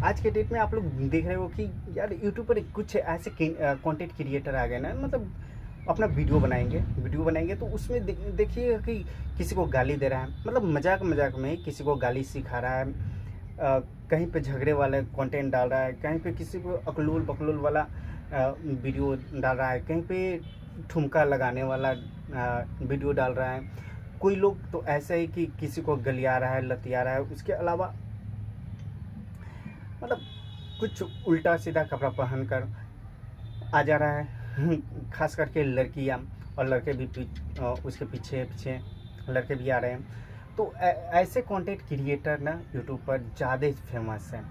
आज के डेट में आप लोग देख रहे हो कि यार यूट्यूब पर कुछ ऐसे कंटेंट क्रिएटर आ गए ना, मतलब अपना वीडियो बनाएंगे तो उसमें देखिएगा कि किसी को गाली दे रहा है, मतलब मजाक मजाक में किसी को गाली सिखा रहा है। कहीं पे झगड़े वाला कंटेंट डाल रहा है, कहीं पे किसी को अकलूल बकलूल वाला वीडियो डाल रहा है, कहीं पे ठुमका लगाने वाला वीडियो डाल रहा है। कोई लोग तो ऐसा ही कि किसी को गलिया रहा है, लतिया रहा है। उसके अलावा मतलब कुछ उल्टा सीधा कपड़ा पहन कर आ जा रहा है। खास करके लड़कियाँ और लड़के भी उसके पीछे पीछे लड़के भी आ रहे हैं। तो ऐसे कंटेंट क्रिएटर ना यूट्यूब पर ज़्यादा फेमस हैं,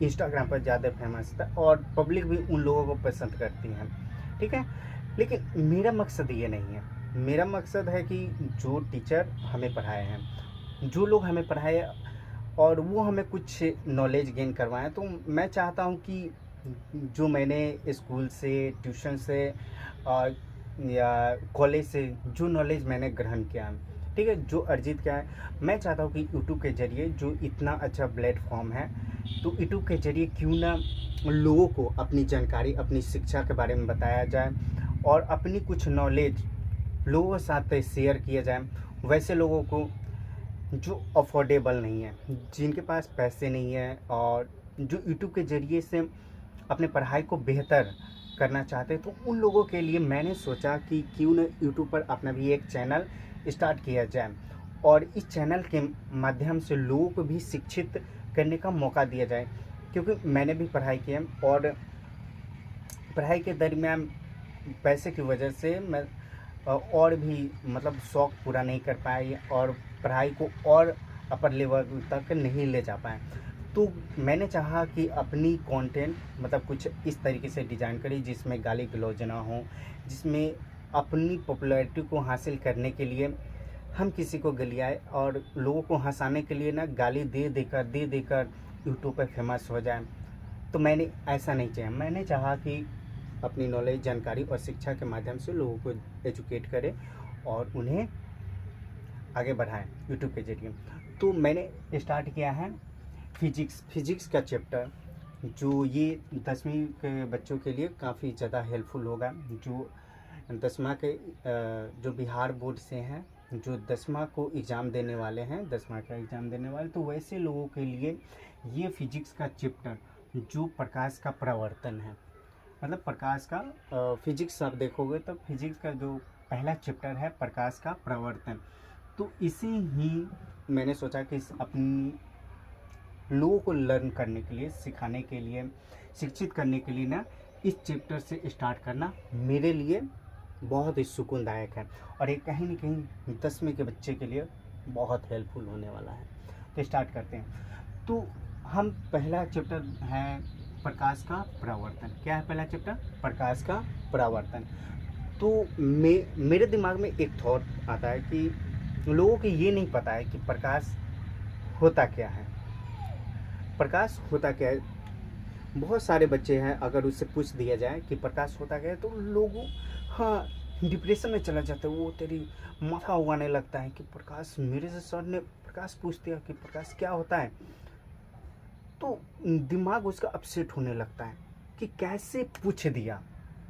इंस्टाग्राम पर ज़्यादा फेमस है और पब्लिक भी उन लोगों को पसंद करती है। ठीक है, लेकिन मेरा मकसद ये नहीं है। मेरा मकसद है कि जो टीचर हमें पढ़ाए हैं, जो लोग हमें पढ़ाए और वो हमें कुछ नॉलेज गेन करवाएं, तो मैं चाहता हूँ कि जो मैंने स्कूल से, ट्यूशन से और या कॉलेज से जो नॉलेज मैंने ग्रहण किया है, ठीक है, जो अर्जित किया है, मैं चाहता हूँ कि यूट्यूब के ज़रिए जो इतना अच्छा प्लेटफॉर्म है, तो यूट्यूब के ज़रिए क्यों ना लोगों को अपनी जानकारी, अपनी शिक्षा के बारे में बताया जाए और अपनी कुछ नॉलेज लोगों के साथ शेयर किया जाए। वैसे लोगों को जो अफोर्डेबल नहीं है, जिनके पास पैसे नहीं है और जो यूट्यूब के ज़रिए से अपने पढ़ाई को बेहतर करना चाहते हैं, तो उन लोगों के लिए मैंने सोचा कि क्यों न यूट्यूब पर अपना भी एक चैनल स्टार्ट किया जाए और इस चैनल के माध्यम से लोगों को भी शिक्षित करने का मौका दिया जाए। क्योंकि मैंने भी पढ़ाई की है और पढ़ाई के दरमियान पैसे की वजह से मैं और भी मतलब शौक़ पूरा नहीं कर पाए और पढ़ाई को और अपर लेवल तक नहीं ले जा पाए। तो मैंने चाहा कि अपनी कंटेंट मतलब कुछ इस तरीके से डिज़ाइन करें जिसमें गाली गलौज ना हो, जिसमें अपनी पॉपुलैरिटी को हासिल करने के लिए हम किसी को गलियाए और लोगों को हंसाने के लिए ना गाली दे देकर यूट्यूब पर फेमस हो जाए। तो मैंने ऐसा नहीं चाहा। मैंने चाहा कि अपनी नॉलेज, जानकारी और शिक्षा के माध्यम से लोगों को एजुकेट करें और उन्हें आगे बढ़ाएं यूट्यूब के ज़रिए। तो मैंने स्टार्ट किया है फिज़िक्स का चैप्टर, जो ये 10वीं के बच्चों के लिए काफ़ी ज़्यादा हेल्पफुल होगा। जो 10वां के जो बिहार बोर्ड से हैं, जो 10वां को एग्ज़ाम देने वाले हैं, 10वां का एग्ज़ाम देने वाले, तो वैसे लोगों के लिए ये फिज़िक्स का चैप्टर जो प्रकाश का प्रवर्तन है, मतलब प्रकाश का फिज़िक्स आप देखोगे तो फिज़िक्स का जो पहला चैप्टर है प्रकाश का प्रवर्तन, तो इसी ही मैंने सोचा कि अपनी लोगों को लर्न करने के लिए, सिखाने के लिए, शिक्षित करने के लिए ना इस चैप्टर से स्टार्ट करना मेरे लिए बहुत ही सुकूनदायक है और ये कहीं ना कहीं 10वीं के बच्चे के लिए बहुत हेल्पफुल होने वाला है। तो स्टार्ट करते हैं। तो हम पहला चैप्टर है प्रकाश का परावर्तन। क्या है पहला चैप्टर? प्रकाश का परावर्तन। तो मेरे दिमाग में एक थॉट आता है कि लोगों को ये नहीं पता है कि प्रकाश होता क्या है। प्रकाश होता क्या है? बहुत सारे बच्चे हैं, अगर उससे पूछ दिया जाए कि प्रकाश होता क्या है, तो लोगों हाँ डिप्रेशन में चला जाता है। वो तेरी माथा उगाने लगता है कि प्रकाश, मेरे से सर ने प्रकाश पूछ दिया कि प्रकाश क्या होता है, तो दिमाग उसका अपसेट होने लगता है कि कैसे पूछ दिया।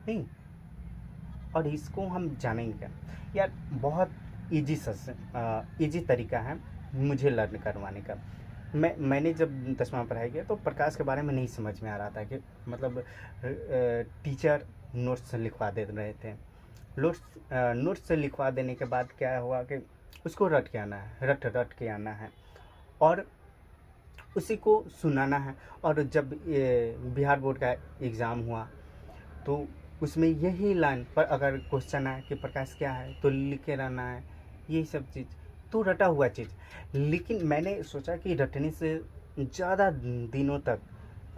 नहीं, और इसको हम जानेंगे यार, बहुत इजी तरीका है मुझे लर्न करवाने का। मैंने जब 10वां पढ़ाई किया तो प्रकाश के बारे में नहीं समझ में आ रहा था कि मतलब टीचर नोट्स लिखवा दे रहे थे। नोट्स से लिखवा देने के बाद क्या हुआ कि उसको रट के आना है, रट के आना है और उसी को सुनाना है। और जब बिहार बोर्ड का एग्ज़ाम हुआ तो उसमें यही लाइन पर अगर क्वेश्चन आए कि प्रकाश क्या है तो लिख के रहना है, यही सब चीज़ तो रटा हुआ चीज़। लेकिन मैंने सोचा कि रटने से ज़्यादा दिनों तक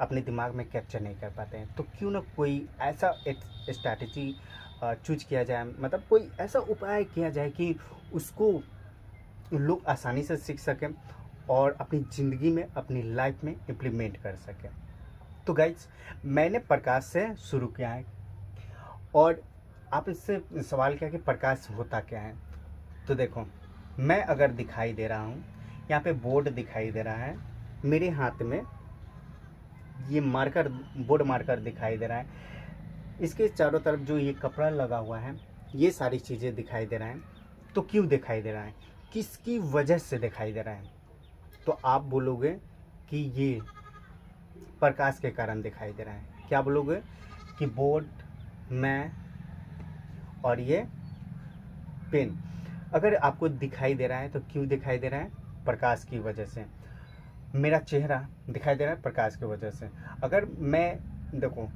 अपने दिमाग में कैप्चर नहीं कर पाते हैं, तो क्यों ना कोई ऐसा एक स्ट्रैटेजी चूज किया जाए, मतलब कोई ऐसा उपाय किया जाए कि उसको लोग आसानी से सीख सकें और अपनी ज़िंदगी में, अपनी लाइफ में इम्प्लीमेंट कर सकें। तो गाइज, मैंने प्रकाश से शुरू किया है और आप इससे सवाल किया कि प्रकाश होता क्या है। तो देखो, मैं अगर दिखाई दे रहा हूँ, यहाँ पे बोर्ड दिखाई दे रहा है, मेरे हाथ में ये मार्कर, बोर्ड मार्कर दिखाई दे रहा है, इसके चारों तरफ जो ये कपड़ा लगा हुआ है, ये सारी चीज़ें दिखाई दे रहा है। तो क्यों दिखाई दे रहा है, किसकी वजह से दिखाई दे रहा है? तो आप बोलोगे कि ये प्रकाश के कारण दिखाई दे रहा है। क्या बोलोगे? कि बोर्ड, मैं और ये पेन अगर आपको दिखाई दे रहा है तो क्यों दिखाई दे रहा है? प्रकाश की वजह से। मेरा चेहरा दिखाई दे रहा है प्रकाश की वजह से। अगर मैं देखो,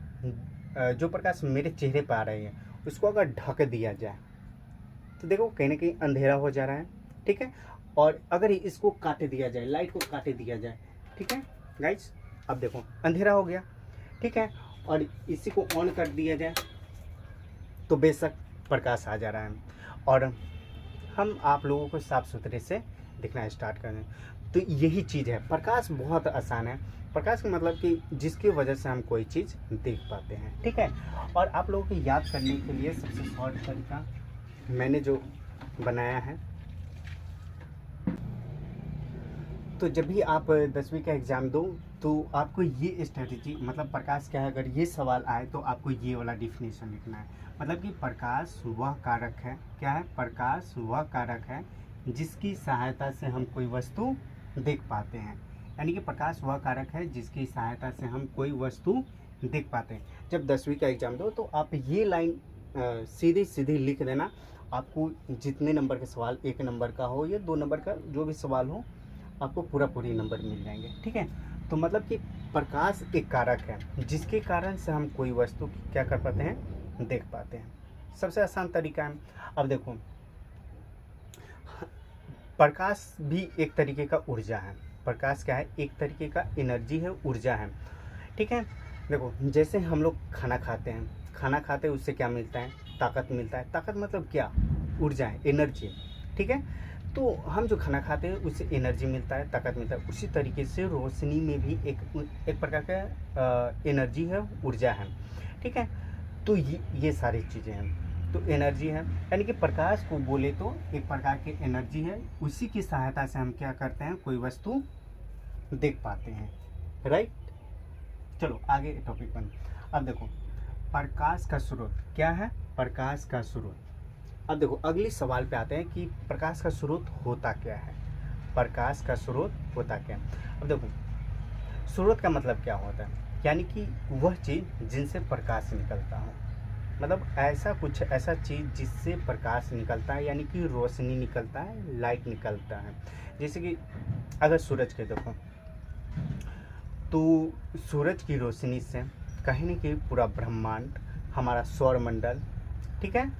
जो प्रकाश मेरे चेहरे पर आ रही है उसको अगर ढक दिया जाए तो देखो कहीं ना कहीं अंधेरा हो जा रहा है, ठीक है। और अगर इसको काट दिया जाए, लाइट को काट दिया जाए, ठीक है गाइस, अब देखो अंधेरा हो गया, ठीक है। और इसी को ऑन कर दिया जाए तो बेशक प्रकाश आ जा रहा है और हम आप लोगों को साफ सुथरे से दिखना स्टार्ट कर दें। तो यही चीज़ है, प्रकाश बहुत आसान है। प्रकाश का मतलब कि जिसकी वजह से हम कोई चीज़ देख पाते हैं, ठीक है। और आप लोगों को याद करने के लिए सबसे शॉर्ट तरीका मैंने जो बनाया है, तो जब भी आप 10वीं का एग्ज़ाम दो तो आपको ये स्ट्रेटजी, मतलब प्रकाश क्या है, अगर ये सवाल आए तो आपको ये वाला डिफिनेशन लिखना है। मतलब कि प्रकाश वह कारक है, क्या है? प्रकाश वह कारक है जिसकी सहायता से हम कोई वस्तु देख पाते हैं। यानी कि प्रकाश वह कारक है जिसकी सहायता से हम कोई वस्तु देख पाते हैं। जब 10वीं का एग्ज़ाम दो तो आप ये लाइन सीधी सीधी लिख देना। आपको जितने नंबर के सवाल, 1 नंबर का हो या 2 नंबर का, जो भी सवाल हो, आपको पूरी नंबर मिल जाएंगे, ठीक है। तो मतलब कि प्रकाश एक कारक है जिसके कारण से हम कोई वस्तु क्या कर पाते हैं, देख पाते हैं। सबसे आसान तरीका है। अब देखो, प्रकाश भी एक तरीके का ऊर्जा है। प्रकाश क्या है? एक तरीके का एनर्जी है, ऊर्जा है, ठीक है। देखो जैसे हम लोग खाना खाते हैं, खाना खाते हैं उससे क्या मिलता है? ताकत मिलता है। ताकत मतलब क्या? ऊर्जा है, एनर्जी, ठीक है। तो हम जो खाना खाते हैं उससे एनर्जी मिलता है, ताकत मिलता है। उसी तरीके से रोशनी में भी एक प्रकार का एनर्जी है, ऊर्जा है, ठीक है। तो ये सारी चीज़ें हैं। तो एनर्जी है, यानी कि प्रकाश को बोले तो एक प्रकार की एनर्जी है, उसी की सहायता से हम क्या करते हैं, कोई वस्तु देख पाते हैं, राइट। चलो आगे टॉपिक पर। अब देखो प्रकाश का स्रोत क्या है? प्रकाश का स्रोत। अब देखो अगली सवाल पे आते हैं कि प्रकाश का स्रोत होता क्या है? प्रकाश का स्रोत होता क्या है? अब देखो स्रोत का मतलब क्या होता है? यानी कि वह चीज़ जिनसे प्रकाश निकलता हो, मतलब ऐसा कुछ, ऐसा चीज़ जिससे प्रकाश निकलता है, यानी कि रोशनी निकलता है, लाइट निकलता है। जैसे कि अगर सूरज के देखो तो सूरज की रोशनी से कहीं न कहीं पूरा ब्रह्मांड, हमारा सौरमंडल, ठीक है,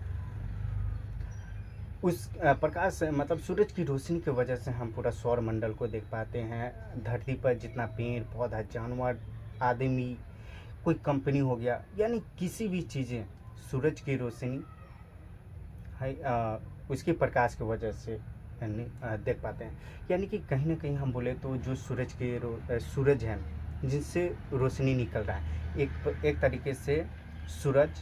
उस प्रकाश मतलब सूरज की रोशनी की वजह से हम पूरा सौरमंडल को देख पाते हैं। धरती पर जितना पेड़ पौधा, जानवर, आदमी, कोई कंपनी हो गया, यानी किसी भी चीज़ें सूरज की रोशनी है, उसके प्रकाश की वजह से देख पाते हैं। यानी कि कहीं ना कहीं हम बोले तो जो सूरज के सूरज है जिनसे रोशनी निकल रहा है, एक तरीके से सूरज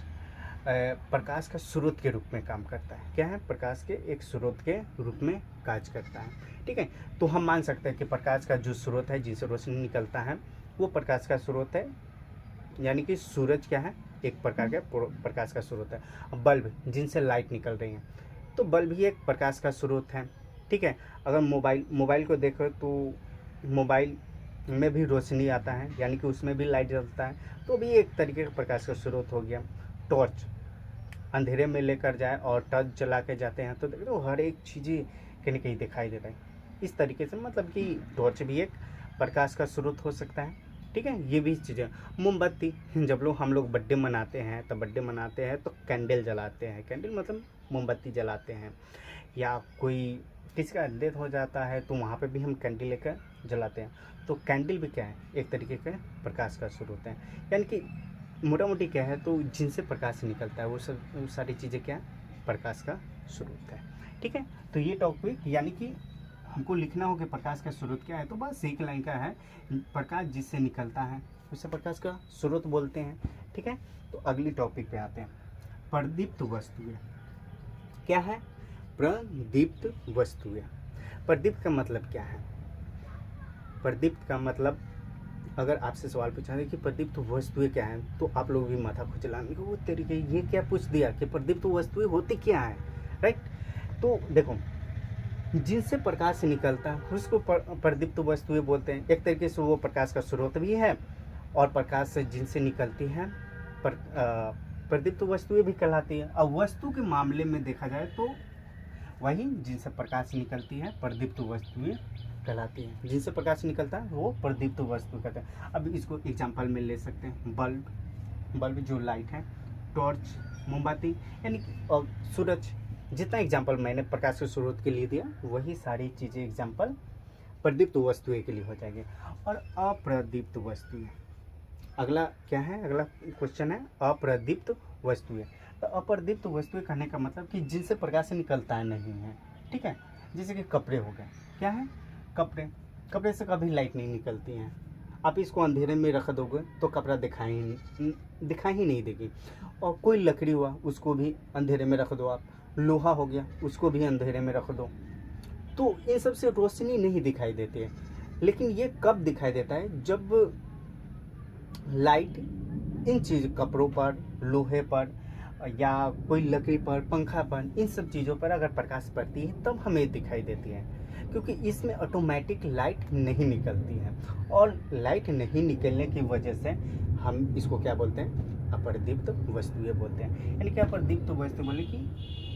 प्रकाश का स्रोत के रूप में काम करता है। क्या है? प्रकाश के एक स्रोत के रूप में कार्य करता है, ठीक है। तो हम मान सकते हैं कि प्रकाश का जो स्रोत है, जिससे रोशनी निकलता है, वो प्रकाश का स्रोत है। यानी कि सूरज क्या है? एक प्रकार का प्रकाश का स्रोत है। बल्ब जिनसे लाइट निकल रही है, तो बल्ब भी एक प्रकाश का स्रोत है, ठीक है। अगर मोबाइल को देखो तो मोबाइल में भी रोशनी आता है, यानी कि उसमें भी लाइट जलता है, तो भी एक तरीके का प्रकाश का स्रोत हो गया। टॉर्च अंधेरे में लेकर जाए और टॉर्च जला के जाते हैं तो देखो हर एक चीज़ें कहीं ना कहीं दिखाई देता है। इस तरीके से मतलब कि टॉर्च भी एक प्रकाश का स्रोत हो सकता है, ठीक है। ये भी चीज़ें, मोमबत्ती, जब हम लोग बर्थडे मनाते हैं तो कैंडल जलाते हैं। कैंडल मतलब मोमबत्ती जलाते हैं। या कोई किसी का डेथ हो जाता है तो वहाँ पे भी हम कैंडल लेकर जलाते हैं। तो कैंडल भी क्या है? एक तरीके का प्रकाश का स्रोत है। यानी कि मोटा मोटी क्या है, तो जिनसे प्रकाश निकलता है वो सारी चीज़ें क्या है? प्रकाश का स्रोत है, ठीक है। तो ये टॉपिक, यानी कि हमको लिखना हो कि प्रकाश का स्रोत क्या है, तो बस एक लाइन का है, प्रकाश जिससे निकलता है उसे प्रकाश का स्रोत बोलते हैं, ठीक है। तो अगली टॉपिक पे आते हैं, प्रदीप्त वस्तुएं। क्या है? प्रदीप्त वस्तुएं। प्रदीप्त का मतलब क्या है? प्रदीप्त का मतलब अगर आपसे सवाल पूछा जाए कि प्रदीप्त वस्तुएं क्या हैं, तो आप लोग भी माथा खुजलाएंगे, वो तरीके ये क्या पूछ दिया कि प्रदीप्त वस्तुएं होती क्या है, राइट। तो देखो, जिनसे प्रकाश निकलता है उसको प्रदीप्त वस्तुएं बोलते हैं। एक तरीके से वो प्रकाश का स्रोत भी है, और प्रकाश से जिनसे निकलती है प्रदीप्त वस्तुएं भी कहलाती है। अब वस्तु के मामले में देखा जाए तो वही जिनसे प्रकाश निकलती है प्रदीप्त वस्तुएं कहलाती है। जिनसे प्रकाश निकलता है वो प्रदीप्त वस्तु कहते हैं। अब इसको एग्जांपल में ले सकते हैं, बल्ब जो लाइट है, टॉर्च, मोमबत्ती, यानी और सूरज। जितना एग्जांपल मैंने प्रकाश के स्रोत के लिए दिया, वही सारी चीज़ें एग्जांपल प्रदीप्त वस्तुएं के लिए हो जाएंगे। और अप्रदीप्त वस्तुएं, अगला क्या है, अगला क्वेश्चन है अप्रदीप्त वस्तुएं। तो अप्रदीप्त वस्तुएं कहने का मतलब कि जिनसे प्रकाश निकलता नहीं है, ठीक है। जैसे कि कपड़े हो गए, क्या है, कपड़े से कभी लाइट नहीं निकलती हैं। आप इसको अंधेरे में रख दोगे तो कपड़ा दिखाई ही नहीं देगी। और कोई लकड़ी हुआ, उसको भी अंधेरे में रख दो आप। लोहा हो गया, उसको भी अंधेरे में रख दो, तो इन सब से रोशनी नहीं दिखाई देती है। लेकिन ये कब दिखाई देता है, जब लाइट इन चीज़, कपड़ों पर, लोहे पर, या कोई लकड़ी पर, पंखा पर, इन सब चीज़ों पर अगर प्रकाश पड़ती है तब हमें दिखाई देती है। क्योंकि इसमें ऑटोमेटिक लाइट नहीं निकलती है, और लाइट नहीं निकलने की वजह से हम इसको क्या बोलते हैं, अप्रदीप्त वस्तुएं बोलते हैं। यानी कि अप्रदीप्त वस्तु बोले कि,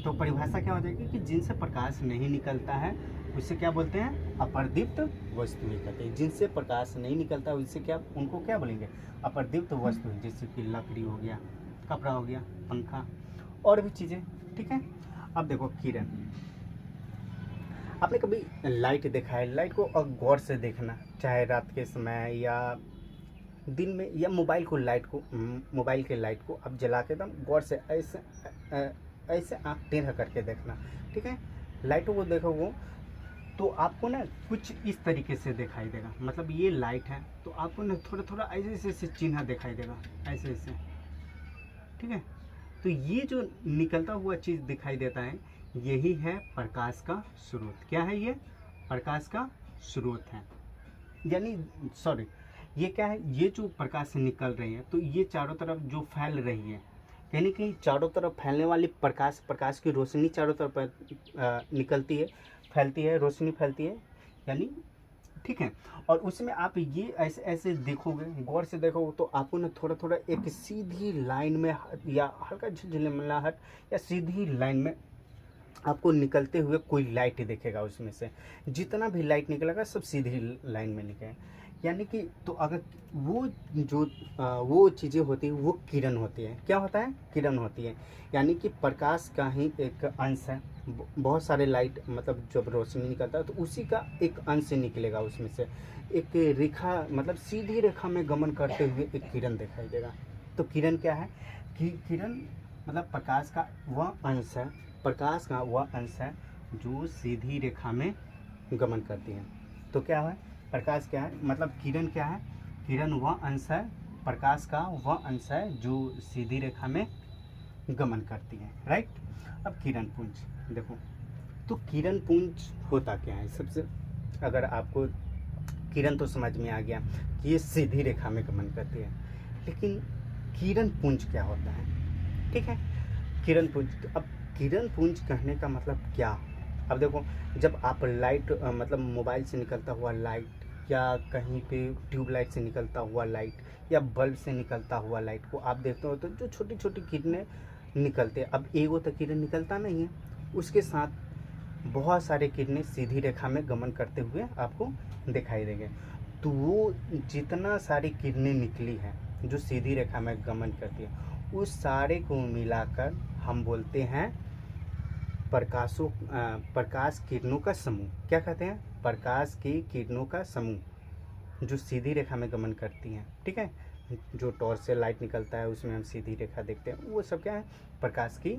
तो परिभाषा क्या हो जाएगी कि जिनसे प्रकाश नहीं निकलता है उसे क्या बोलते हैं, अप्रदीप्त वस्तुएं कहते हैं। जिनसे प्रकाश नहीं निकलता उससे क्या, उनको क्या बोलेंगे, अप्रदीप्त वस्तुएं। जैसे कि लकड़ी हो गया, कपड़ा हो गया, पंखा, और भी चीज़ें, ठीक है। अब देखो किरण, आपने कभी लाइट देखा है? लाइट को गौर से देखना, चाहे रात के समय या दिन में, या मोबाइल के लाइट को आप जला के एकदम गौर से ऐसे आँख टेढ़ा करके देखना, ठीक है। लाइटों को देखो वो, तो आपको ना कुछ इस तरीके से दिखाई देगा। मतलब ये लाइट है तो आपको ना थोड़ा थोड़ा ऐसे ऐसे चिन्ह दिखाई देगा, ऐसे ऐसे, ठीक है। तो ये जो निकलता हुआ चीज़ दिखाई देता है, यही है प्रकाश का स्रोत। क्या है ये, प्रकाश का स्रोत है। यानी सॉरी, ये क्या है, ये जो प्रकाश से निकल रही है, तो ये चारों तरफ जो फैल रही है, यानी कि चारों तरफ फैलने वाली प्रकाश की रोशनी चारों तरफ निकलती है, फैलती है, रोशनी फैलती है, यानी, ठीक है। और उसमें आप ये ऐसे ऐसे देखोगे, गौर से देखोगे, तो आपको ना थोड़ा थोड़ा एक सीधी लाइन में, या हल्का झिलमिलाहट, या सीधी लाइन में आपको निकलते हुए कोई लाइट दिखेगा। उसमें से जितना भी लाइट निकलेगा सब सीधी लाइन में निकले। यानी कि, तो अगर वो चीज़ें होती है, वो किरण होती है। क्या होता है, किरण होती है। यानी कि प्रकाश का ही एक अंश है। बहुत सारे लाइट, मतलब जब रोशनी निकलता है तो उसी का एक अंश निकलेगा, उसमें से एक रेखा, मतलब सीधी रेखा में गमन करते हुए एक किरण दिखाई देगा। तो किरण क्या है, कि किरण मतलब प्रकाश का वह अंश है, जो सीधी रेखा में गमन करती है। तो क्या है, प्रकाश क्या है, मतलब किरण क्या है, किरण वह अंश है, प्रकाश का वह अंश है जो सीधी रेखा में गमन करती है, राइट। अब किरण पुंज देखो, तो किरण पुंज होता क्या है। सबसे, अगर आपको किरण तो समझ में आ गया कि ये सीधी रेखा में गमन करती है, लेकिन किरण पुंज क्या होता है, ठीक है। किरण पुंज, अब किरण पुंज कहने का मतलब क्या। अब देखो, जब आप लाइट, मतलब मोबाइल से निकलता हुआ लाइट, या कहीं पे ट्यूबलाइट से निकलता हुआ लाइट, या बल्ब से निकलता हुआ लाइट को आप देखते हो, तो जो छोटी छोटी किरणें निकलते हैं, अब एगो तो किरण निकलता नहीं है, उसके साथ बहुत सारे किरणें सीधी रेखा में गमन करते हुए आपको दिखाई देंगे। तो वो जितना सारी किरणें निकली हैं जो सीधी रेखा में गमन करती है, उस सारे को मिलाकर हम बोलते हैं प्रकाश किरणों का समूह। क्या कहते हैं, प्रकाश की किरणों का समूह जो सीधी रेखा में गमन करती हैं, ठीक है। जो टॉर्च से लाइट निकलता है उसमें हम सीधी रेखा देखते हैं, वो सब क्या है, प्रकाश की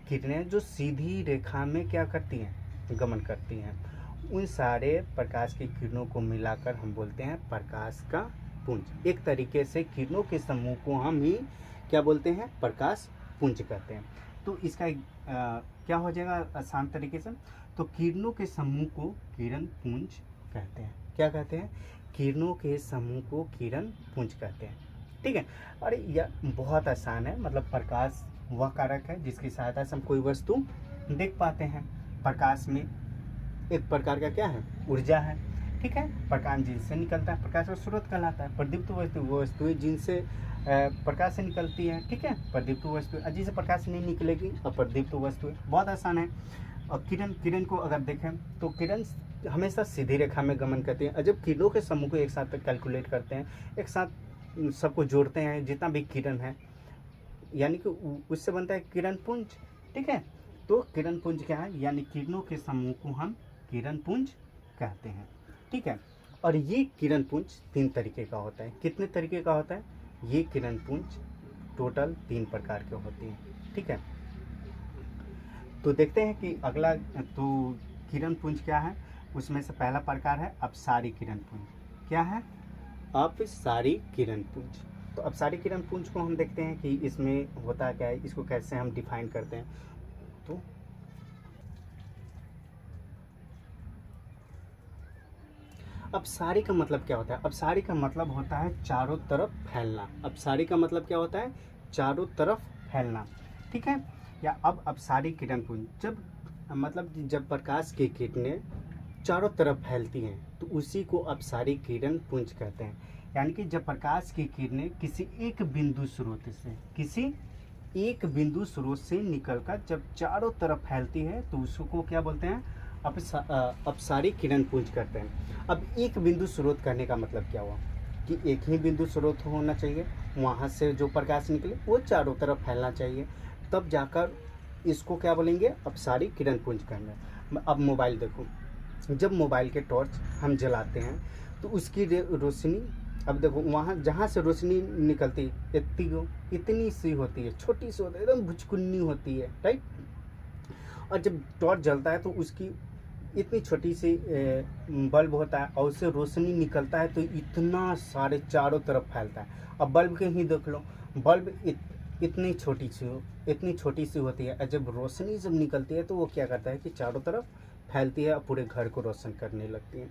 किरणें जो सीधी रेखा में क्या करती हैं, गमन करती हैं। उन सारे प्रकाश की किरणों को मिलाकर हम बोलते हैं प्रकाश का पुंज। एक तरीके से किरणों के समूह को हम ही क्या बोलते हैं, प्रकाश पुंज कहते हैं। तो इसका क्या हो जाएगा आसान तरीके से, तो किरणों के समूह को किरण पुंज कहते हैं। क्या कहते हैं, किरणों के समूह को किरण पुंज कहते हैं। ठीक है, और यह बहुत आसान है। मतलब प्रकाश वह कारक है जिसकी सहायता से हम कोई वस्तु देख पाते हैं। प्रकाश में एक प्रकार का क्या है, ऊर्जा है। ठीक है, प्रकाश जिनसे निकलता है प्रकाश का स्रोत कहलाता है। प्रदीप्त वस्तु वो वस्तुएं जिनसे प्रकाश से निकलती है। ठीक है, प्रदीप्त वस्तु, जिससे प्रकाश नहीं निकलेगी अप्रदीप्त वस्तुएं। बहुत आसान है। और किरण को अगर देखें तो किरण हमेशा सीधी रेखा में गमन करती है। और जब किरणों के समूह को एक साथ कैलकुलेट करते हैं, एक साथ सबको जोड़ते हैं, जितना भी किरण है, यानी कि उससे बनता है किरण पुंज। ठीक है, तो किरण पुंज क्या है, यानी किरणों के समूह को हम किरण पुंज कहते हैं। ठीक है, और ये किरण पुंज 3 तरीके का होता है। कितने तरीके का होता है, ये किरण पुंज टोटल 3 प्रकार के होती हैं। ठीक है, तो देखते हैं कि अगला तो किरण पुंज क्या है। उसमें से पहला प्रकार है अपसारी किरण पुंज। क्या है, अपसारी किरण पुंज। तो अपसारी किरण पुंज को हम देखते हैं कि इसमें होता क्या है, इसको कैसे हम डिफाइन करते हैं। तो अपसारी का मतलब क्या होता है, अपसारी का मतलब होता है चारों तरफ फैलना। अपसारी का मतलब क्या होता है, चारों तरफ फैलना। ठीक है, या अब अपसारी किरण पुंज जब प्रकाश की किरणें चारों तरफ फैलती हैं तो उसी को अपसारी किरण पुंज कहते हैं। यानी कि जब प्रकाश की किरणें किसी एक बिंदु स्रोत से निकलकर जब चारों तरफ फैलती है तो उसको क्या बोलते हैं, अपसारी किरण पुंज करते हैं। अब एक बिंदु स्रोत कहने का मतलब क्या हुआ कि एक ही बिंदु स्रोत होना चाहिए, वहाँ से जो प्रकाश निकले वो चारों तरफ फैलना चाहिए, तब जाकर इसको क्या बोलेंगे, अपसारी किरण पुंज कहना। अब मोबाइल देखो, जब मोबाइल के टॉर्च हम जलाते हैं तो उसकी रोशनी, अब देखो वहाँ जहाँ से रोशनी निकलती इतनी सी होती है, छोटी सी होती है, एकदम भुचकुन्नी होती है, राइट। और जब टॉर्च जलता है तो उसकी इतनी छोटी सी बल्ब होता है और उससे रोशनी निकलता है तो इतना सारे चारों तरफ फैलता है। अब बल्ब के ही देख लो, बल्ब इतनी छोटी सी होती है, और जब रोशनी जब निकलती है तो वो क्या करता है कि चारों तरफ फैलती है और पूरे घर को रोशन करने लगती है।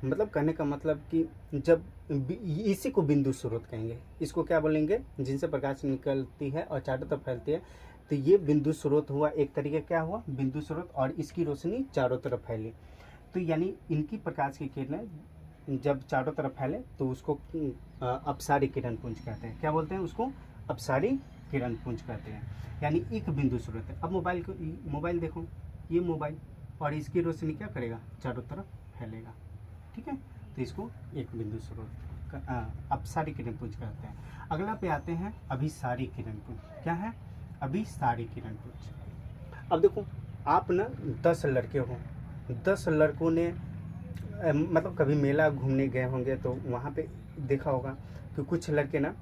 मतलब कहने का मतलब कि जब इसी को बिंदु स्रोत कहेंगे, इसको क्या बोलेंगे, जिनसे प्रकाश निकलती है और चारों तरफ फैलती है, तो ये बिंदु स्रोत हुआ, एक तरीके क्या हुआ, बिंदु स्रोत, और इसकी रोशनी चारों तरफ फैली। तो यानी इनकी प्रकाश की किरणें जब चारों तरफ फैले तो उसको अपसारी किरण पुंज कहते हैं। क्या बोलते हैं उसको, अपसारी किरण पुंज कहते हैं। यानी एक बिंदु स्रोत है। अब मोबाइल देखो, ये मोबाइल, और इसकी रोशनी क्या करेगा, चारों तरफ फैलेगा। ठीक है, तो इसको एक बिंदु स्रोत अपसारी किरण पुंज कहते हैं। अगला पे आते हैं अभिसारी किरण पुंज। क्या है, अभिसारी किरण पुंज। अब देखो, आप ना 10 लड़के हो, 10 लड़कों ने मतलब कभी मेला घूमने गए होंगे तो वहाँ पे देखा होगा कि कुछ लड़के ना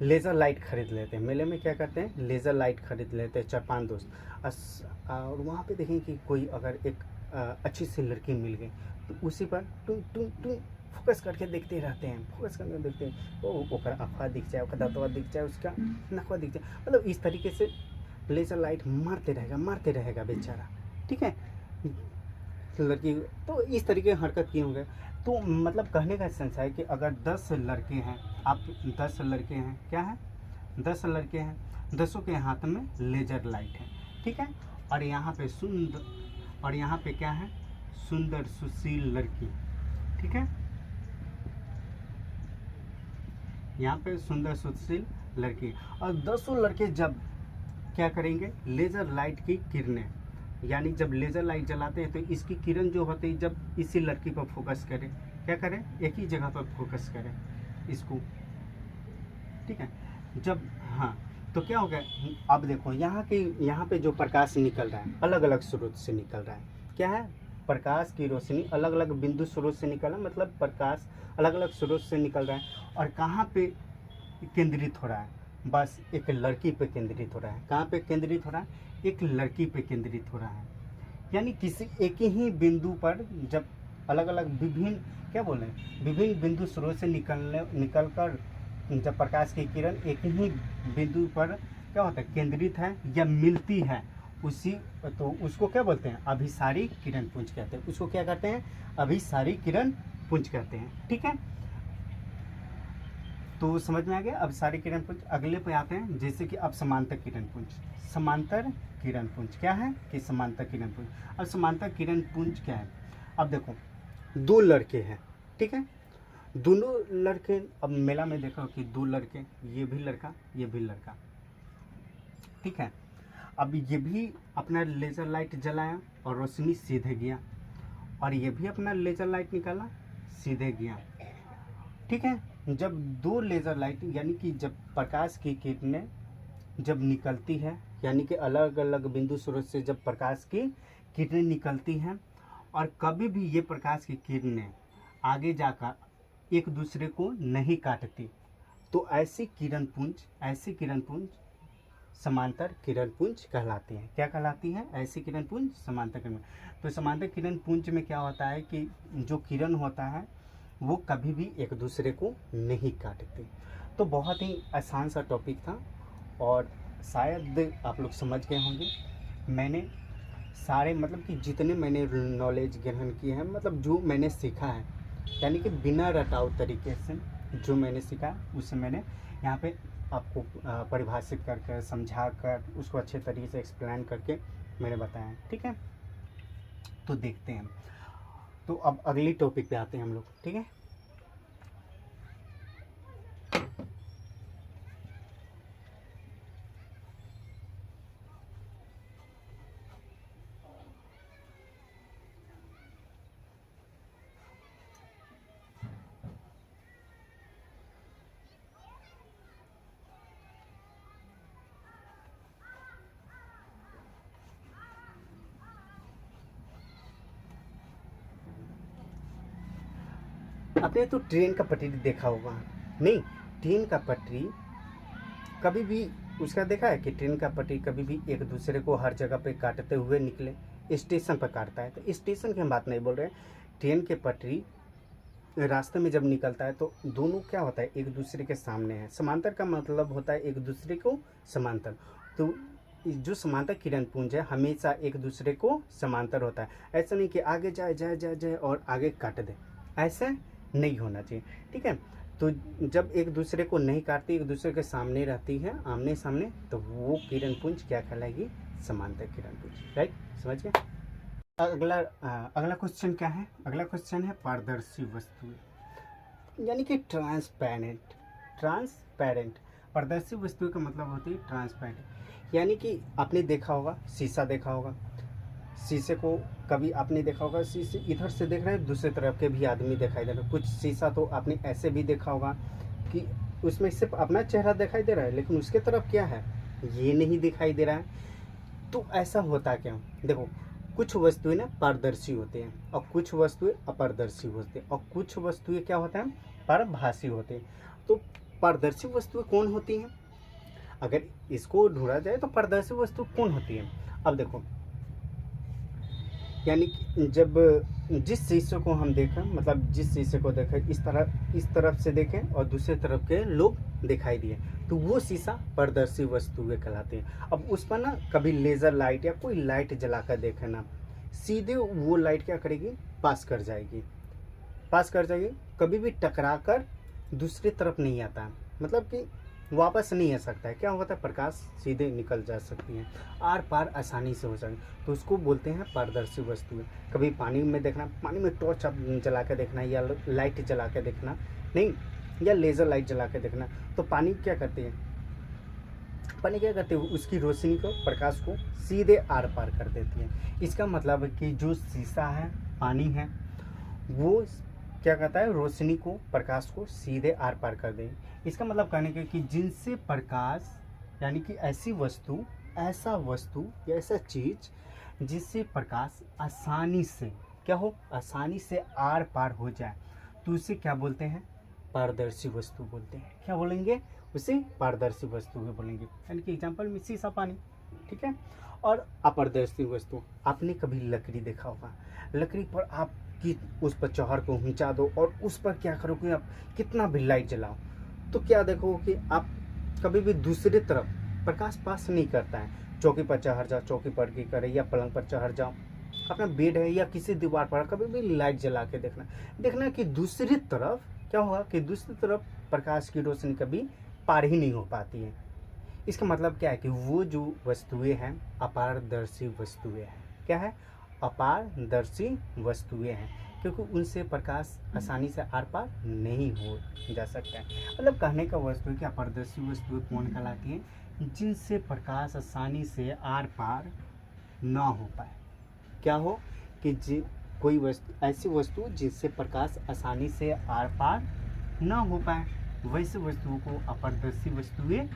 लेज़र लाइट खरीद लेते हैं। मेले में क्या करते हैं, लेज़र लाइट खरीद लेते हैं 4-5 दोस्त, और वहाँ पे देखें कि कोई अगर एक अच्छी सी लड़की मिल गई तो उसी पर टू टू टू फोकस करके देखते रहते हैं, ओकर आँखवा दिख जाए, ओकर दाँतवा दिख जाए, उसका नखवा दिख जाए, मतलब इस तरीके से लेज़र लाइट मारते रहेगा बेचारा। ठीक है, लड़की तो इस तरीके की हरकत किए होंगे। तो मतलब कहने का सेंस है कि अगर 10 लड़के हैं, आप 10 लड़के हैं, क्या है, 10 लड़के हैं, 10 के हाथ में लेजर लाइट है। ठीक है, और यहाँ पे क्या है, सुंदर सुशील लड़की। ठीक है, यहाँ पे सुंदर सुशील लड़की, और 10 लड़के जब क्या करेंगे, लेजर लाइट की किरणें, यानी जब लेज़र लाइट जलाते हैं तो इसकी किरण जो होती है जब इसी लड़की पर फोकस करें, क्या करें, एक ही जगह पर फोकस करें इसको। ठीक है, जब हाँ, तो क्या हो गया, अब देखो यहाँ पे जो प्रकाश निकल रहा है अलग अलग स्रोत से निकल रहा है। क्या है, प्रकाश की रोशनी अलग अलग बिंदु स्रोत से निकल रहा है, मतलब प्रकाश अलग अलग स्रोत से निकल रहा है। और कहाँ पे केंद्रित हो रहा है, बस एक लड़की पे केंद्रित हो रहा है। कहाँ पे केंद्रित हो रहा है, एक लड़की पे केंद्रित हो रहा है। यानी किसी एक ही बिंदु पर जब अलग अलग विभिन्न बिंदु स्रोत से निकलकर जब प्रकाश की किरण एक ही बिंदु पर क्या होता है, केंद्रित है या मिलती है, तो उसको क्या बोलते हैं, अभिसारी किरण पुंज कहते हैं। उसको क्या कहते हैं, अभिसारी किरण पुंज कहते हैं। ठीक है, तो समझ में आ गया। अब सारे किरण पुंज अगले पे आते हैं, जैसे कि अब समांतर किरण पुंज। समांतर किरण पुंज क्या है कि समांतर किरण पुंज। अब समांतर किरण पुंज क्या है, अब देखो दो लड़के हैं, ठीक है, दोनों लड़के, अब मेला में देखो कि दो लड़के, ये भी लड़का ये भी लड़का, ठीक है। अब ये भी अपना लेज़र लाइट जलाया और रोशनी सीधे गया, और ये भी अपना लेज़र लाइट निकाला सीधे गया, ठीक है। जब दो लेज़र लाइट यानी कि जब प्रकाश की किरणें जब निकलती है, यानी कि अलग अलग बिंदु स्रोत से जब प्रकाश की किरणें निकलती हैं, और कभी भी ये प्रकाश की किरणें आगे जाकर एक दूसरे को नहीं काटती, तो ऐसी किरण पुंज समांतर किरण पुंज कहलाती है। क्या कहलाती है? ऐसी किरण पुंज समांतर किरण। तो समांतर किरण पुंज में क्या होता है कि जो किरण होता है वो कभी भी एक दूसरे को नहीं काटते। तो बहुत ही आसान सा टॉपिक था और शायद आप लोग समझ गए होंगे। मैंने सारे मतलब कि जितने मैंने नॉलेज ग्रहण किए हैं, मतलब जो मैंने सीखा है, यानी कि बिना रटाव तरीके से जो मैंने सीखा उसे मैंने यहाँ पे आपको परिभाषित करके समझा कर उसको अच्छे तरीके से एक्सप्लेन करके मैंने बताया, ठीक है। तो देखते हैं, तो अब अगली टॉपिक पे आते हैं हम लोग, ठीक है। आपने तो ट्रेन का पटरी देखा होगा, नहीं? ट्रेन का पटरी कभी भी उसका देखा है कि ट्रेन का पटरी कभी भी एक दूसरे को हर जगह पे काटते हुए निकले? स्टेशन पर काटता है, तो स्टेशन की हम बात नहीं बोल रहे हैं। ट्रेन के पटरी रास्ते में जब निकलता है तो दोनों क्या होता है, एक दूसरे के सामने है। समांतर का मतलब होता है एक दूसरे को समांतर। तो जो समांतर किरण पुंज है हमेशा एक दूसरे को समांतर होता है। ऐसा नहीं कि आगे जाए जाए जाए जाए और आगे काट दे, ऐसा नहीं होना चाहिए, ठीक है। तो जब एक दूसरे को नहीं काटती, एक दूसरे के सामने रहती है, आमने सामने, तो वो किरण पुंज क्या कहलाएगी? समांतर किरण पुंज, राइट? समझ गए? अगला क्वेश्चन क्या है? अगला क्वेश्चन है पारदर्शी वस्तु, यानी कि ट्रांसपेरेंट। पारदर्शी वस्तु का मतलब होती है ट्रांसपेरेंट, यानी कि आपने देखा होगा, शीशा देखा होगा। शीशे को कभी आपने देखा होगा, शीशे इधर से देख रहे हैं, दूसरी तरफ के भी आदमी दिखाई दे रहे हैं। कुछ शीशा तो आपने ऐसे भी देखा होगा कि उसमें सिर्फ अपना चेहरा दिखाई दे रहा है, लेकिन उसके तरफ क्या है ये नहीं दिखाई दे रहा है। तो ऐसा होता क्या? देखो, कुछ वस्तुएं ना पारदर्शी होते हैं और कुछ वस्तुएं अपारदर्शी होते हैं, और कुछ वस्तुएं क्या होता है? पारभासी होते हैं। तो पारदर्शी वस्तुएं कौन होती हैं? अगर इसको ढूंढा जाए तो पारदर्शी वस्तु कौन होती है? अब देखो, यानी कि जब जिस शीशे को हम देखें, मतलब जिस शीशे को देखें, इस तरफ से देखें और दूसरे तरफ के लोग दिखाई दिए, तो वो शीशा पारदर्शी वस्तुएं कहलाती हैं। अब उस पर ना कभी लेज़र लाइट या कोई लाइट जलाकर देखे ना, सीधे वो लाइट क्या करेगी? पास कर जाएगी, कभी भी टकरा कर दूसरी तरफ नहीं आता है, मतलब कि वापस नहीं आ सकता है। क्या होता है? प्रकाश सीधे निकल जा सकती है, आर पार आसानी से हो सकती, तो उसको बोलते हैं पारदर्शी वस्तुएं। कभी पानी में देखना, पानी में टॉर्च जला के देखना, या लाइट जला के देखना, नहीं, या लेज़र लाइट जला के देखना, तो पानी क्या करती है? उसकी रोशनी को, प्रकाश को सीधे आर पार कर देती है। इसका मतलब है कि जो शीशा है, पानी है, वो क्या कहता है? रोशनी को, प्रकाश को सीधे आर पार कर दे। इसका मतलब कहने का कि जिनसे प्रकाश, यानी कि ऐसी वस्तु, या ऐसा चीज जिससे प्रकाश आसानी से क्या हो? आसानी से आर पार हो जाए, तो उसे क्या बोलते हैं? पारदर्शी वस्तु बोलते हैं। क्या बोलेंगे? उसे पारदर्शी वस्तु बोलेंगे। यानी कि एग्जाम्पल में शीशा, पानी, ठीक है। और अपारदर्शी वस्तु, आपने कभी लकड़ी देखा होगा, लकड़ी पर आप कि उस पर चौहर को ऊंचा दो और उस पर क्या करो कि आप कितना भी लाइट जलाओ, तो क्या देखो कि आप कभी भी दूसरी तरफ प्रकाश पास नहीं करता है। चौकी पर चढ़ जाओ, चौकी पर की करे, या पलंग पर चढ़ जाओ, अपना बेड है या किसी दीवार पर कभी भी लाइट जला के देखना कि दूसरी तरफ क्या होगा कि दूसरी तरफ प्रकाश की रोशनी कभी पार ही नहीं हो पाती है। इसका मतलब क्या है कि वो जो वस्तुएं हैं अपारदर्शी वस्तुएं हैं। क्या है? अपारदर्शी वस्तुएं हैं, क्योंकि उनसे प्रकाश आसानी से आर पार नहीं हो जा सकता है। मतलब कहने का वस्तु है कि अपारदर्शी वस्तुएं कौन कहलाती हैं? जिनसे प्रकाश आसानी से आर पार ना हो पाए। क्या हो कि कोई वस्तु ऐसी वस्तु जिससे प्रकाश आसानी से आर पार ना हो पाए, वैसे वस्तुओं को अपारदर्शी वस्तुएं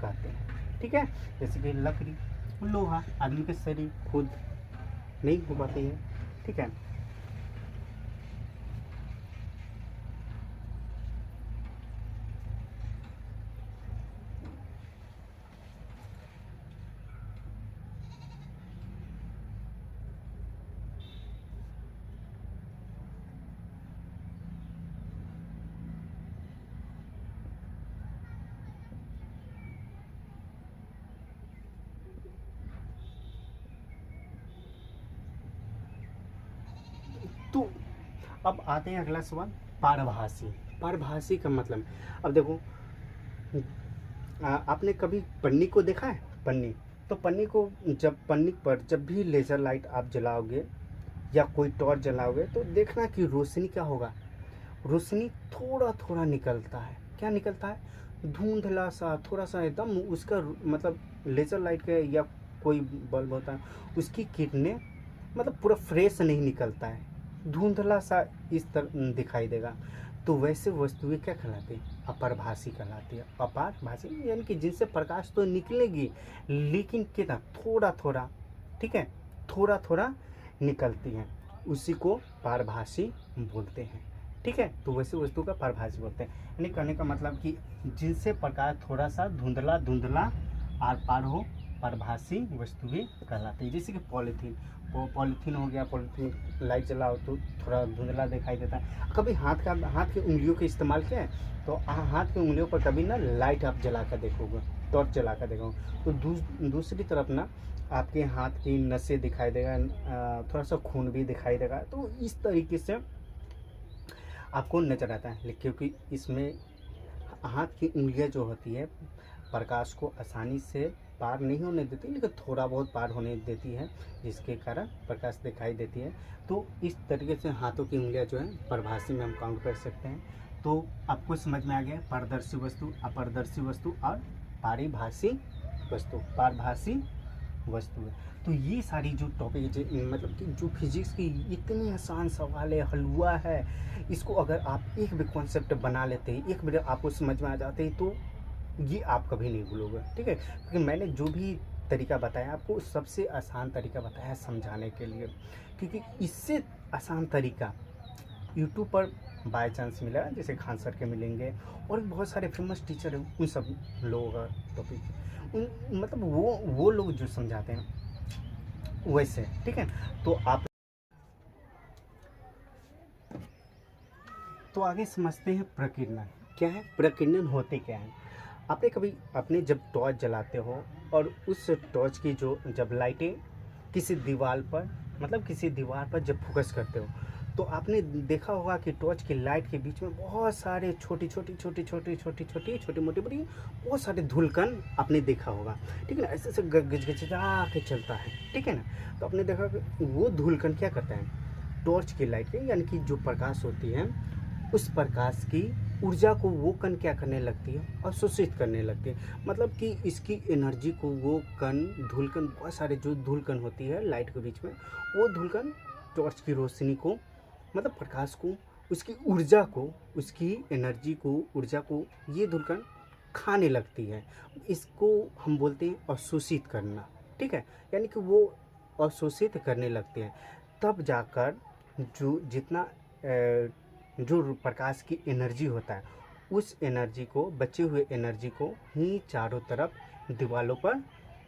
कहते हैं। ठीक है, जैसे कि लकड़ी, लोहा, आदमी के शरीर खुद नहीं हो पाती है। ठीक है, तो अब आते हैं अगला सवाल, पारभासी। पारभासी का मतलब, अब देखो आपने कभी पन्नी को देखा है? पन्नी, तो पन्नी को पन्नी पर जब भी लेज़र लाइट आप जलाओगे या कोई टॉर्च जलाओगे तो देखना कि रोशनी क्या होगा, रोशनी थोड़ा थोड़ा निकलता है। क्या निकलता है? धुंधला सा, थोड़ा सा एकदम उसका मतलब लेज़र लाइट के या कोई बल्ब होता है उसकी किरणें मतलब पूरा फ्रेश नहीं निकलता है, धुंधला सा इस तरह दिखाई देगा। तो वैसे वस्तुएं क्या कहलाती है? अपारभासी कहलाती है। अपारभासी यानी कि जिनसे प्रकाश तो निकलेगी लेकिन कितना थोड़ा थोड़ा, ठीक है, थोड़ा थोड़ा निकलती हैं, उसी को पारभासी बोलते हैं। ठीक है, तो वैसे वस्तु का पारभासी बोलते हैं। यानी कहने का मतलब कि जिनसे प्रकाश थोड़ा सा धुंधला धुंधला आर पार हो, पारभासी वस्तुएं कहलाती है। जैसे कि पॉलीथीन, पॉलीथीन हो गया, पॉलीथीन लाइट जलाओ तो थोड़ा धुंधला दिखाई देता है। कभी हाथ की उंगलियों का इस्तेमाल किया है? तो हाथ की उंगलियों पर कभी ना लाइट आप जला कर देखोगे, टॉर्च जला कर देखोगे तो दूसरी तरफ ना आपके हाथ की नसें दिखाई देगा, थोड़ा सा खून भी दिखाई देगा। तो इस तरीके से आपको नजर आता है, क्योंकि इसमें हाथ की उंगलियां जो होती है प्रकाश को आसानी से पार नहीं होने देती, लेकिन थोड़ा बहुत पार होने देती है, जिसके कारण प्रकाश दिखाई देती है। तो इस तरीके से हाथों की उंगलियां जो है पारभासी में हम काउंट कर सकते हैं। तो आपको समझ में आ गया पारदर्शी वस्तु, अपारदर्शी वस्तु और पारिभाषी वस्तु, पारभासी वस्तु है। तो ये सारी जो टॉपिक मतलब कि जो फिजिक्स की इतनी आसान सवाल है, हलवा है, इसको अगर आप एक भी कॉन्सेप्ट बना लेते हैं, एक बार आपको समझ में आ जाते हैं, तो ये आप कभी नहीं भूलोगे। ठीक है, क्योंकि मैंने जो भी तरीका बताया आपको सबसे आसान तरीका बताया है समझाने के लिए, क्योंकि इससे आसान तरीका यूट्यूब पर बाय चांस मिला, जैसे खान सर के मिलेंगे और बहुत सारे फेमस टीचर हैं, उन सब लोगों का टॉपिक मतलब वो लोग जो समझाते हैं वैसे। ठीक है, तो आप तो आगे समझते हैं प्रकीर्णन। क्या है प्रकीर्णन, होते क्या है? आपने जब टॉर्च जलाते हो और उस टॉर्च की जो जब लाइटें किसी दीवार पर जब फोकस करते हो तो आपने देखा होगा कि टॉर्च की लाइट के बीच में बहुत सारे छोटी मोटी बड़ी बहुत सारे धुलकन आपने देखा होगा। ठीक है ना, ऐसे ऐसे गजगजा के चलता है। ठीक है ना, तो आपने देखा कि वो धुलकन क्या करता है, टॉर्च की लाइट के यानी कि जो प्रकाश होती है उस प्रकाश की ऊर्जा को वो कण क्या करने लगती है, अवशोषित करने लगती है। मतलब कि इसकी एनर्जी को वो कण धुलकन, बहुत सारे जो धुलकन होती है लाइट के बीच में, वो धुलकन टॉर्च की रोशनी को मतलब प्रकाश को, उसकी ऊर्जा को, उसकी एनर्जी को, ऊर्जा को ये धुलकन खाने लगती है। इसको हम बोलते हैं अवशोषित करना। ठीक है, यानी कि वो अवशोषित करने लगते हैं, तब जाकर जो जितना जो प्रकाश की एनर्जी होता है उस एनर्जी को, बचे हुए एनर्जी को ही चारों तरफ दीवारों पर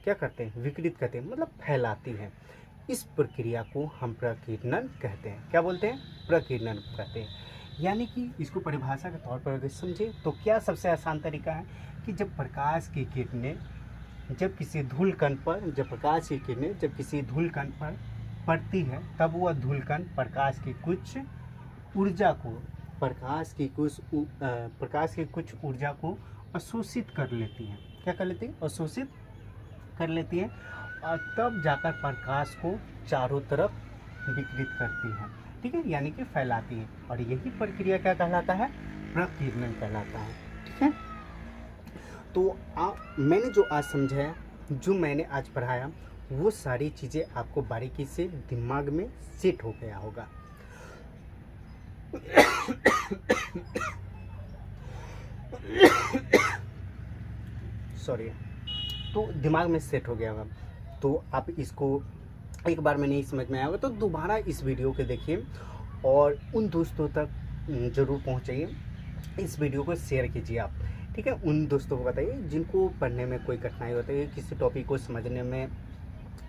क्या करते हैं, विकिरित करते हैं, मतलब फैलाती है। इस प्रक्रिया को हम प्रकीर्णन कहते हैं। क्या बोलते हैं? प्रकीर्णन कहते हैं। यानी कि इसको परिभाषा के तौर पर अगर समझे तो क्या सबसे आसान तरीका है कि जब प्रकाश की किरणें जब किसी धूलकण पर, जब प्रकाश की किरणें जब किसी धूलकण पर पड़ती है, तब वह धूलकण प्रकाश की कुछ ऊर्जा को अवशोषित कर लेती है। क्या कर लेती है? अवशोषित कर लेती है, और तब जाकर प्रकाश को चारों तरफ विकिरित करती है। ठीक है, यानी कि फैलाती है, और यही प्रक्रिया क्या कहलाता है? प्रकीर्णन कहलाता है। ठीक है, तो मैंने जो आज समझाया, जो मैंने आज पढ़ाया, वो सारी चीज़ें आपको बारीकी से दिमाग में सेट हो गया होगा। सॉरी, तो दिमाग में सेट हो गया होगा। तो आप इसको एक बार में नहीं समझ में आया होगा तो दोबारा इस वीडियो को देखिए और उन दोस्तों तक ज़रूर पहुंचाइए। इस वीडियो को शेयर कीजिए आप। ठीक है, उन दोस्तों को बताइए जिनको पढ़ने में कोई कठिनाई होती है, किसी टॉपिक को समझने में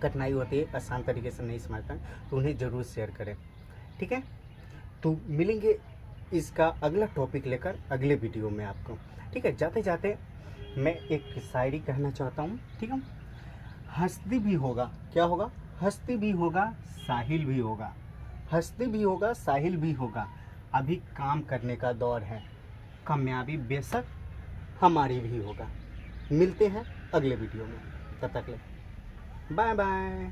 कठिनाई होती है, आसान तरीके से नहीं समझ पाए, तो उन्हें ज़रूर शेयर करें। ठीक है, तो मिलेंगे इसका अगला टॉपिक लेकर अगले वीडियो में आपको। ठीक है, जाते जाते मैं एक शायरी कहना चाहता हूँ। ठीक है, हस्ती भी होगा, क्या होगा? हस्ती भी होगा, साहिल भी होगा। हस्ती भी होगा, साहिल भी होगा, अभी काम करने का दौर है, कामयाबी बेशक हमारी भी होगा। मिलते हैं अगले वीडियो में, तब तक ले बाय बाय।